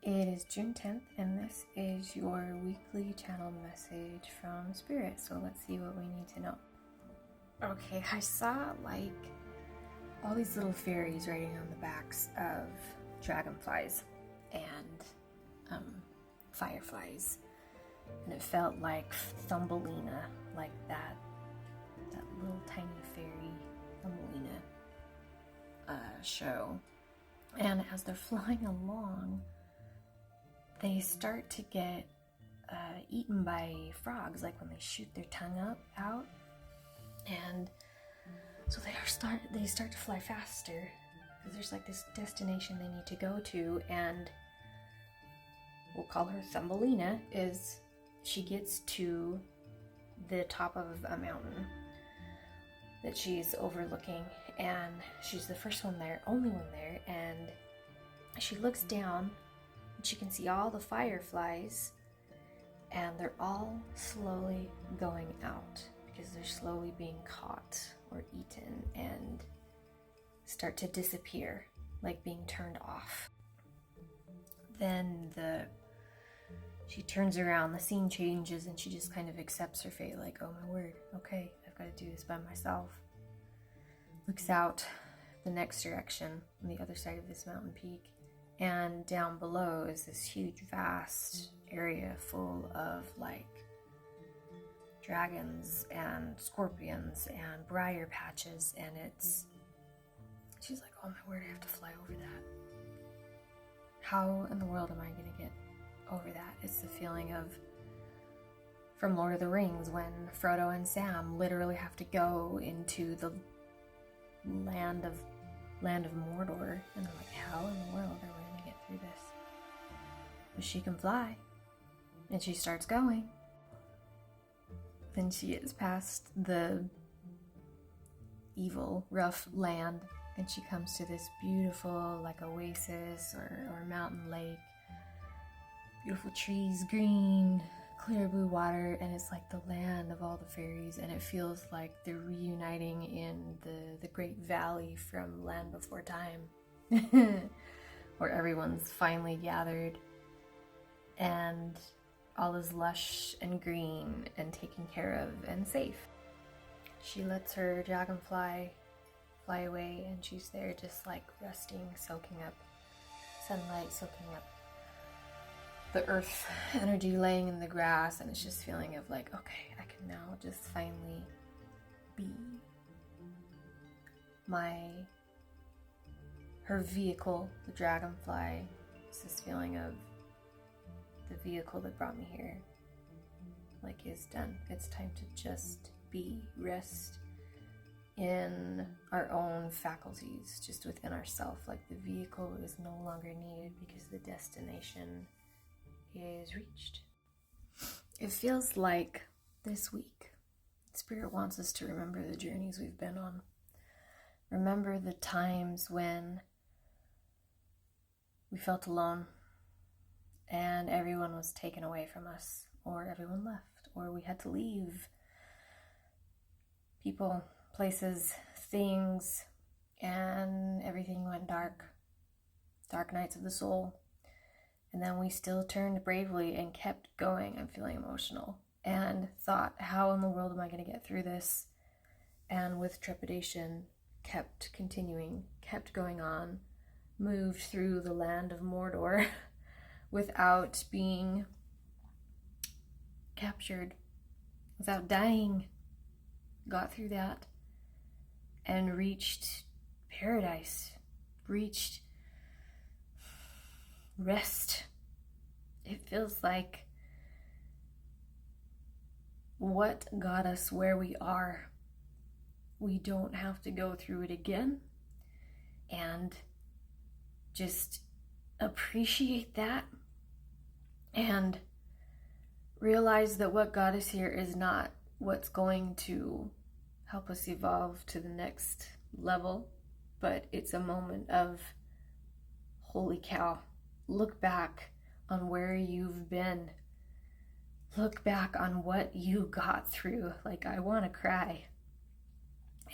It is June 10th, and this is your weekly channeled message from Spirit. So let's see what we need to know. Okay, I saw like all these little fairies riding on the backs of dragonflies and fireflies, and it felt like Thumbelina, like that little tiny fairy Thumbelina show. And as they're flying along, they start to get eaten by frogs, like when they shoot their tongue out, and so they start to fly faster because there's like this destination they need to go to, and we'll call her Thumbelina. She gets to the top of a mountain that she's overlooking, and she's the first one there, only one there, and she looks down. She can see all the fireflies, and they're all slowly going out because they're slowly being caught or eaten and start to disappear, like being turned off. Then she turns around, the scene changes, and she just kind of accepts her fate, like, oh my word, okay, I've got to do this by myself. Looks out the next direction on the other side of this mountain peak, and down below is this huge, vast area full of like dragons and scorpions and briar patches, and she's like, oh my word, I have to fly over that. How in the world am I going to get over that? It's the feeling of from Lord of the Rings when Frodo and Sam literally have to go into the land of Mordor, and they're like, how in the world are we going to get through this? But she can fly, and she starts going. Then she is past the evil, rough land, and she comes to this beautiful, like, oasis or mountain lake. Beautiful trees, green, clear blue water, and it's like the land of all the fairies, and it feels like they're reuniting in the Great Valley from Land Before Time, where everyone's finally gathered, and all is lush and green and taken care of and safe. She lets her dragonfly fly away, and she's there just like resting, soaking up sunlight, soaking up the earth energy laying in the grass, and it's just feeling of like, okay, I can now just finally be her vehicle, the dragonfly. It's this feeling of the vehicle that brought me here, like, is done. It's time to just rest in our own faculties, just within ourselves. Like, the vehicle is no longer needed because the destination is reached. It feels like this week Spirit wants us to remember the journeys we've been on. Remember the times when we felt alone and everyone was taken away from us, or everyone left, or we had to leave people, places, things, and everything went dark nights of the soul. And then we still turned bravely and kept going. I'm feeling emotional. And thought, how in the world am I going to get through this? And with trepidation, kept continuing, kept going on, moved through the land of Mordor without being captured, without dying. Got through that and reached paradise, reached rest. It feels like what got us where we are, we don't have to go through it again, and just appreciate that and realize that what got us here is not what's going to help us evolve to the next level, but it's a moment of, holy cow, look back on where you've been. Look back on what you got through. Like, I want to cry.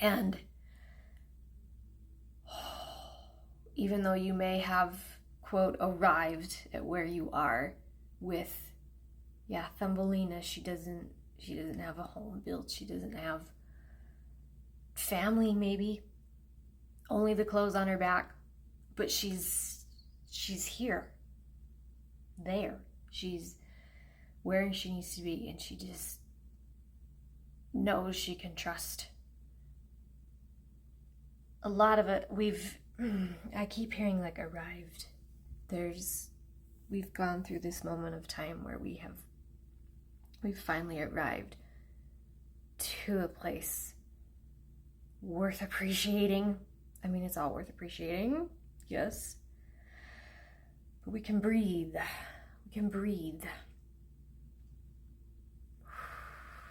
And even though you may have quote, arrived at where you are with, Thumbelina. She doesn't have a home built. She doesn't have family, maybe. Only the clothes on her back. But she's here. There. She's where she needs to be, and she just knows she can trust. A lot of it, I keep hearing like arrived. We've gone through this moment of time where we've finally arrived to a place worth appreciating. I mean, it's all worth appreciating, yes. But we can breathe. We can breathe.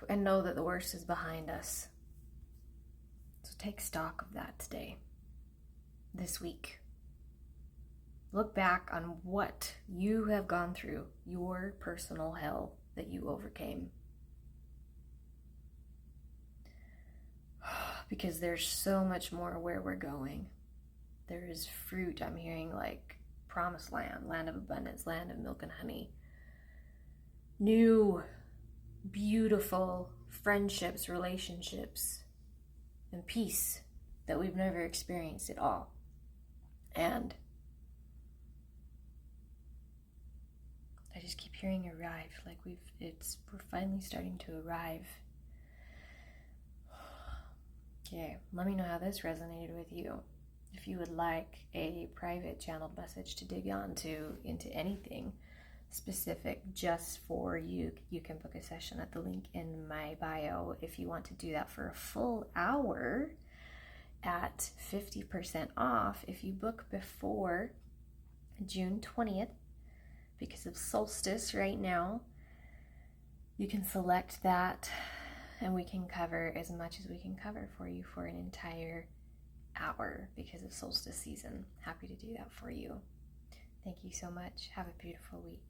And know that the worst is behind us. So take stock of that today, this week. Look back on what you have gone through, your personal hell that you overcame. Because there's so much more where we're going. There is fruit, I'm hearing, like promised land, land of abundance, land of milk and honey. New, beautiful friendships, relationships, and peace that we've never experienced at all. And I just keep hearing arrive, like we're finally starting to arrive. Okay, let me know how this resonated with you. If you would like a private channeled message to dig into anything specific just for you, you can book a session at the link in my bio. If you want to do that for a full hour at 50% off, if you book before June 20th, because of solstice right now, you can select that and we can cover as much as we can cover for you for an entire hour because of solstice season. Happy to do that for you. Thank you so much. Have a beautiful week.